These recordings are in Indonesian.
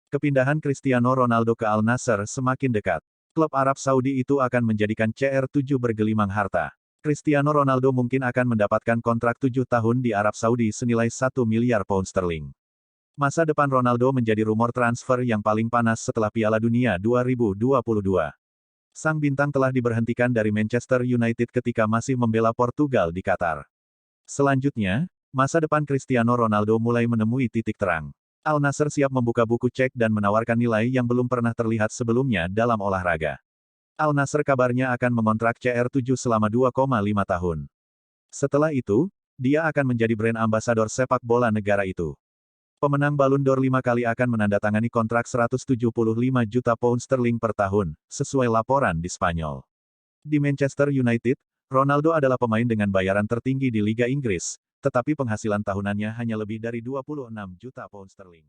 Kepindahan Cristiano Ronaldo ke Al Nassr semakin dekat. Klub Arab Saudi itu akan menjadikan CR7 bergelimang harta. Cristiano Ronaldo mungkin akan mendapatkan kontrak 7 tahun di Arab Saudi senilai 1 miliar pound sterling. Masa depan Ronaldo menjadi rumor transfer yang paling panas setelah Piala Dunia 2022. Sang bintang telah diberhentikan dari Manchester United ketika masih membela Portugal di Qatar. Selanjutnya, masa depan Cristiano Ronaldo mulai menemui titik terang. Al Nassr siap membuka buku cek dan menawarkan nilai yang belum pernah terlihat sebelumnya dalam olahraga. Al Nassr kabarnya akan mengontrak CR7 selama 2,5 tahun. Setelah itu, dia akan menjadi brand ambasador sepak bola negara itu. Pemenang Ballon d'Or 5 kali akan menandatangani kontrak 175 juta pound sterling per tahun, sesuai laporan di Spanyol. Di Manchester United, Ronaldo adalah pemain dengan bayaran tertinggi di Liga Inggris, tetapi penghasilan tahunannya hanya lebih dari 26 juta pound sterling.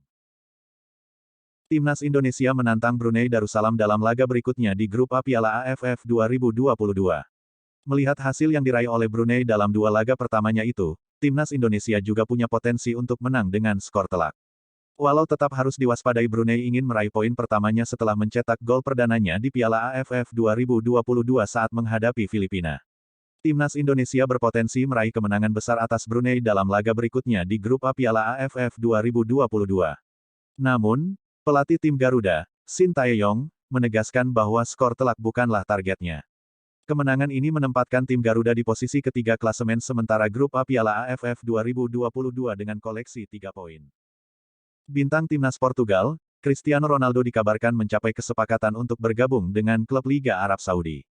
Timnas Indonesia menantang Brunei Darussalam dalam laga berikutnya di grup A Piala AFF 2022. Melihat hasil yang diraih oleh Brunei dalam 2 laga pertamanya itu, Timnas Indonesia juga punya potensi untuk menang dengan skor telak. Walau tetap harus diwaspadai, Brunei ingin meraih poin pertamanya setelah mencetak gol perdananya di Piala AFF 2022 saat menghadapi Filipina. Timnas Indonesia berpotensi meraih kemenangan besar atas Brunei dalam laga berikutnya di grup A Piala AFF 2022. Namun, pelatih tim Garuda, Shin Tae-yong, menegaskan bahwa skor telak bukanlah targetnya. Kemenangan ini menempatkan tim Garuda di posisi ketiga klasemen sementara grup A Piala AFF 2022 dengan koleksi 3 poin. Bintang timnas Portugal, Cristiano Ronaldo dikabarkan mencapai kesepakatan untuk bergabung dengan klub Liga Arab Saudi.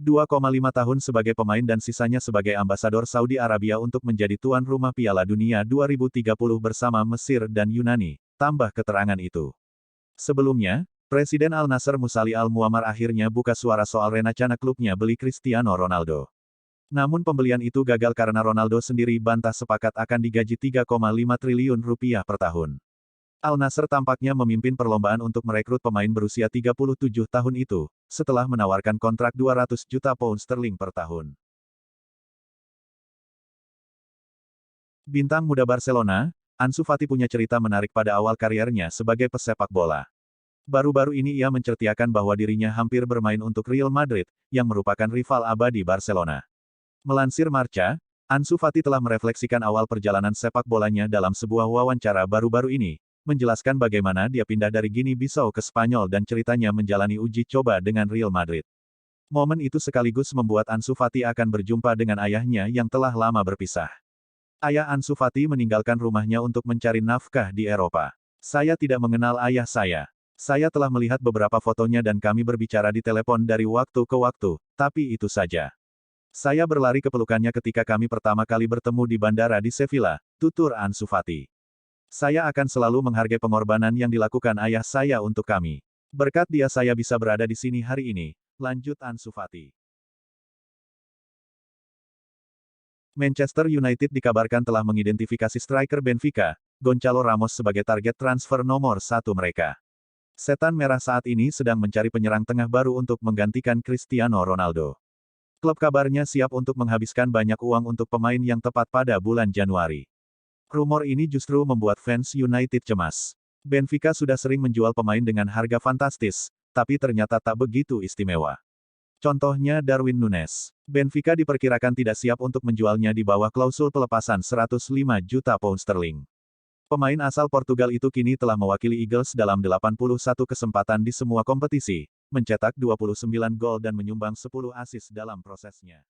2,5 tahun sebagai pemain dan sisanya sebagai ambasador Saudi Arabia untuk menjadi tuan rumah Piala Dunia 2030 bersama Mesir dan Yunani, tambah keterangan itu. Sebelumnya, Presiden Al Nassr Musali Al Muammar akhirnya buka suara soal rencana klubnya beli Cristiano Ronaldo. Namun pembelian itu gagal karena Ronaldo sendiri bantah sepakat akan digaji 3,5 triliun rupiah per tahun. Al Nassr tampaknya memimpin perlombaan untuk merekrut pemain berusia 37 tahun itu, setelah menawarkan kontrak 200 juta pound sterling per tahun. Bintang muda Barcelona, Ansu Fati punya cerita menarik pada awal kariernya sebagai pesepak bola. Baru-baru ini ia menceritakan bahwa dirinya hampir bermain untuk Real Madrid, yang merupakan rival abadi Barcelona. Melansir Marca, Ansu Fati telah merefleksikan awal perjalanan sepak bolanya dalam sebuah wawancara baru-baru ini, menjelaskan bagaimana dia pindah dari Guinea-Bissau ke Spanyol dan ceritanya menjalani uji coba dengan Real Madrid. Momen itu sekaligus membuat Ansu Fati akan berjumpa dengan ayahnya yang telah lama berpisah. Ayah Ansu Fati meninggalkan rumahnya untuk mencari nafkah di Eropa. Saya tidak mengenal ayah saya. Saya telah melihat beberapa fotonya dan kami berbicara di telepon dari waktu ke waktu, tapi itu saja. Saya berlari ke pelukannya ketika kami pertama kali bertemu di bandara di Sevilla, tutur Ansu Fati. Saya akan selalu menghargai pengorbanan yang dilakukan ayah saya untuk kami. Berkat dia saya bisa berada di sini hari ini, lanjut Ansu Fati. Manchester United dikabarkan telah mengidentifikasi striker Benfica, Gonçalo Ramos sebagai target transfer nomor 1 mereka. Setan Merah saat ini sedang mencari penyerang tengah baru untuk menggantikan Cristiano Ronaldo. Klub kabarnya siap untuk menghabiskan banyak uang untuk pemain yang tepat pada bulan Januari. Rumor ini justru membuat fans United cemas. Benfica sudah sering menjual pemain dengan harga fantastis, tapi ternyata tak begitu istimewa. Contohnya Darwin Núñez. Benfica diperkirakan tidak siap untuk menjualnya di bawah klausul pelepasan 105 juta pound sterling. Pemain asal Portugal itu kini telah mewakili Eagles dalam 81 kesempatan di semua kompetisi, mencetak 29 gol dan menyumbang 10 assist dalam prosesnya.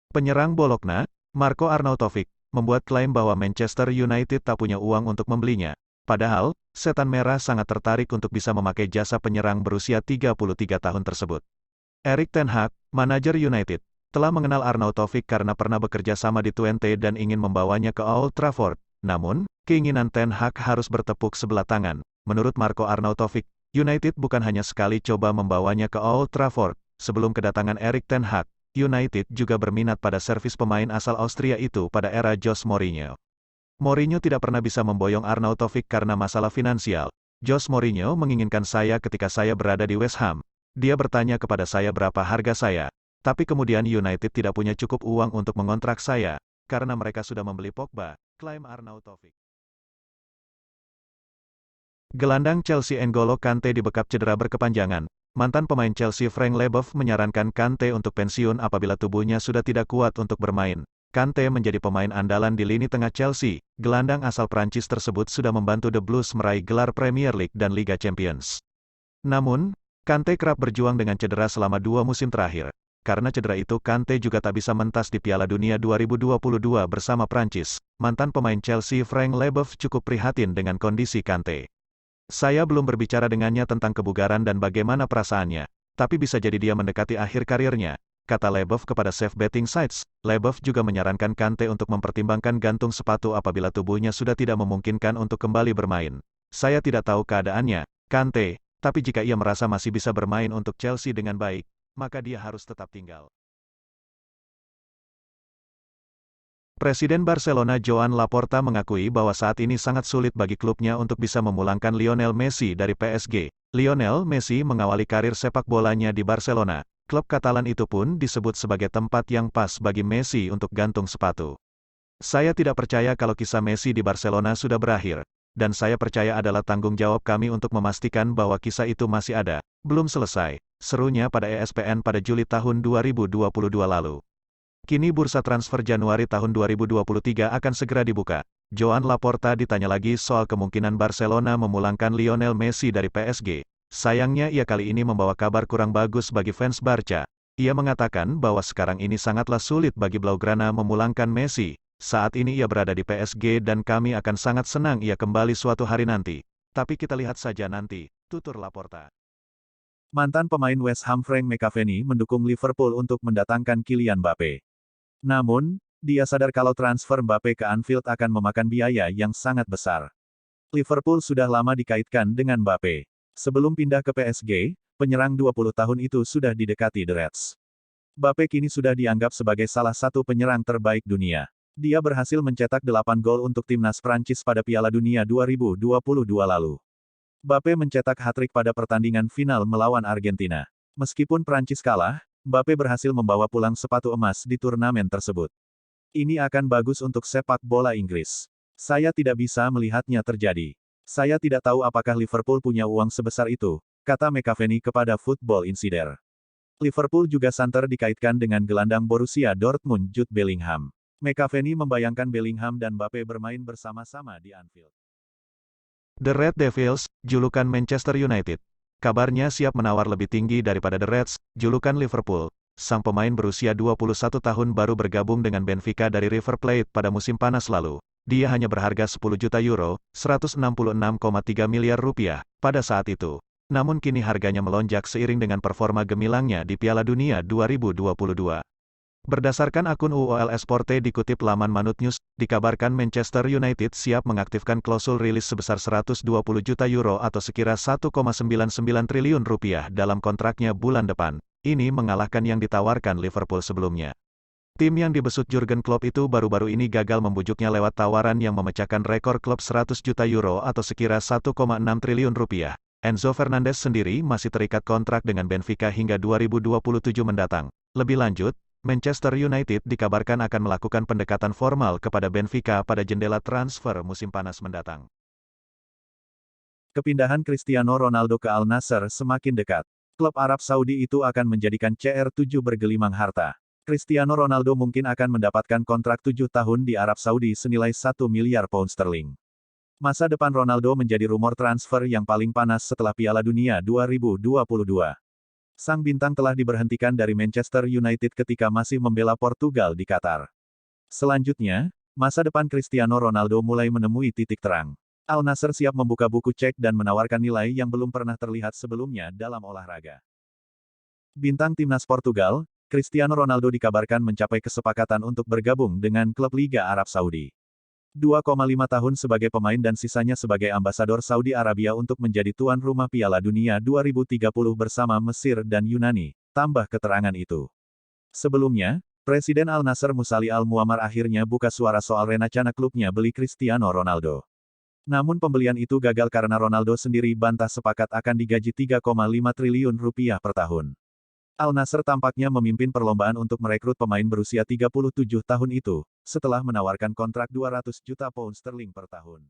Penyerang Bologna, Marco Arnautovic, membuat klaim bahwa Manchester United tak punya uang untuk membelinya. Padahal, Setan Merah sangat tertarik untuk bisa memakai jasa penyerang berusia 33 tahun tersebut. Erik ten Hag, manajer United, telah mengenal Arnautovic karena pernah bekerja sama di Twente dan ingin membawanya ke Old Trafford. Namun, keinginan ten Hag harus bertepuk sebelah tangan. Menurut Marco Arnautovic, United bukan hanya sekali coba membawanya ke Old Trafford. Sebelum kedatangan Erik ten Hag, United juga berminat pada servis pemain asal Austria itu pada era Jose Mourinho. Mourinho tidak pernah bisa memboyong Arnautovic karena masalah finansial. Jose Mourinho menginginkan saya ketika saya berada di West Ham. Dia bertanya kepada saya berapa harga saya. Tapi kemudian United tidak punya cukup uang untuk mengontrak saya, karena mereka sudah membeli Pogba, klaim Arnautovic. Gelandang Chelsea N'Golo Kante dibekap cedera berkepanjangan. Mantan pemain Chelsea Frank Leboeuf menyarankan Kante untuk pensiun apabila tubuhnya sudah tidak kuat untuk bermain. Kante menjadi pemain andalan di lini tengah Chelsea. Gelandang asal Prancis tersebut sudah membantu The Blues meraih gelar Premier League dan Liga Champions. Namun, Kante kerap berjuang dengan cedera selama 2 musim terakhir. Karena cedera itu Kante juga tak bisa mentas di Piala Dunia 2022 bersama Prancis. Mantan pemain Chelsea Frank Leboeuf cukup prihatin dengan kondisi Kante. Saya belum berbicara dengannya tentang kebugaran dan bagaimana perasaannya, tapi bisa jadi dia mendekati akhir karirnya, kata Leboeuf kepada Safe Betting Sites. Leboeuf juga menyarankan Kante untuk mempertimbangkan gantung sepatu apabila tubuhnya sudah tidak memungkinkan untuk kembali bermain. Saya tidak tahu keadaannya, Kante, tapi jika ia merasa masih bisa bermain untuk Chelsea dengan baik, maka dia harus tetap tinggal. Presiden Barcelona Joan Laporta mengakui bahwa saat ini sangat sulit bagi klubnya untuk bisa memulangkan Lionel Messi dari PSG. Lionel Messi mengawali karir sepak bolanya di Barcelona. Klub Katalan itu pun disebut sebagai tempat yang pas bagi Messi untuk gantung sepatu. Saya tidak percaya kalau kisah Messi di Barcelona sudah berakhir. Dan saya percaya adalah tanggung jawab kami untuk memastikan bahwa kisah itu masih ada. Belum selesai, serunya pada ESPN pada Juli tahun 2022 lalu. Kini bursa transfer Januari tahun 2023 akan segera dibuka. Joan Laporta ditanya lagi soal kemungkinan Barcelona memulangkan Lionel Messi dari PSG. Sayangnya ia kali ini membawa kabar kurang bagus bagi fans Barca. Ia mengatakan bahwa sekarang ini sangatlah sulit bagi Blaugrana memulangkan Messi. Saat ini ia berada di PSG dan kami akan sangat senang ia kembali suatu hari nanti. Tapi kita lihat saja nanti, tutur Laporta. Mantan pemain West Ham Frank McAvenny mendukung Liverpool untuk mendatangkan Kylian Mbappe. Namun, dia sadar kalau transfer Mbappe ke Anfield akan memakan biaya yang sangat besar. Liverpool sudah lama dikaitkan dengan Mbappe. Sebelum pindah ke PSG, penyerang 20 tahun itu sudah didekati The Reds. Mbappe kini sudah dianggap sebagai salah satu penyerang terbaik dunia. Dia berhasil mencetak 8 gol untuk timnas Prancis pada Piala Dunia 2022 lalu. Mbappe mencetak hat-trick pada pertandingan final melawan Argentina. Meskipun Prancis kalah, Mbappe berhasil membawa pulang sepatu emas di turnamen tersebut. Ini akan bagus untuk sepak bola Inggris. Saya tidak bisa melihatnya terjadi. Saya tidak tahu apakah Liverpool punya uang sebesar itu, kata McAvenny kepada Football Insider. Liverpool juga santer dikaitkan dengan gelandang Borussia Dortmund Jude Bellingham. McAvenny membayangkan Bellingham dan Mbappe bermain bersama-sama di Anfield. The Red Devils, julukan Manchester United. Kabarnya siap menawar lebih tinggi daripada The Reds, julukan Liverpool. Sang pemain berusia 21 tahun baru bergabung dengan Benfica dari River Plate pada musim panas lalu. Dia hanya berharga 10 juta euro, 166,3 miliar rupiah, pada saat itu. Namun kini harganya melonjak seiring dengan performa gemilangnya di Piala Dunia 2022. Berdasarkan akun UOL Esporte dikutip laman Manut News, dikabarkan Manchester United siap mengaktifkan klausul rilis sebesar 120 juta euro atau sekira 1,99 triliun rupiah dalam kontraknya bulan depan. Ini mengalahkan yang ditawarkan Liverpool sebelumnya. Tim yang dibesut Jurgen Klopp itu baru-baru ini gagal membujuknya lewat tawaran yang memecahkan rekor klub 100 juta euro atau sekira 1,6 triliun rupiah. Enzo Fernandez sendiri masih terikat kontrak dengan Benfica hingga 2027 mendatang. Lebih lanjut, Manchester United dikabarkan akan melakukan pendekatan formal kepada Benfica pada jendela transfer musim panas mendatang. Kepindahan Cristiano Ronaldo ke Al Nassr semakin dekat. Klub Arab Saudi itu akan menjadikan CR7 bergelimang harta. Cristiano Ronaldo mungkin akan mendapatkan kontrak 7 tahun di Arab Saudi senilai 1 miliar pound sterling. Masa depan Ronaldo menjadi rumor transfer yang paling panas setelah Piala Dunia 2022. Sang bintang telah diberhentikan dari Manchester United ketika masih membela Portugal di Qatar. Selanjutnya, masa depan Cristiano Ronaldo mulai menemui titik terang. Al Nassr siap membuka buku cek dan menawarkan nilai yang belum pernah terlihat sebelumnya dalam olahraga. Bintang timnas Portugal, Cristiano Ronaldo dikabarkan mencapai kesepakatan untuk bergabung dengan klub Liga Arab Saudi. 2,5 tahun sebagai pemain dan sisanya sebagai ambasador Saudi Arabia untuk menjadi tuan rumah Piala Dunia 2030 bersama Mesir dan Yunani, tambah keterangan itu. Sebelumnya, Presiden Al Nassr Musali Al Muammar akhirnya buka suara soal rencana klubnya beli Cristiano Ronaldo. Namun pembelian itu gagal karena Ronaldo sendiri bantah sepakat akan digaji 3,5 triliun rupiah per tahun. Al Nassr tampaknya memimpin perlombaan untuk merekrut pemain berusia 37 tahun itu, setelah menawarkan kontrak 200 juta pound sterling per tahun.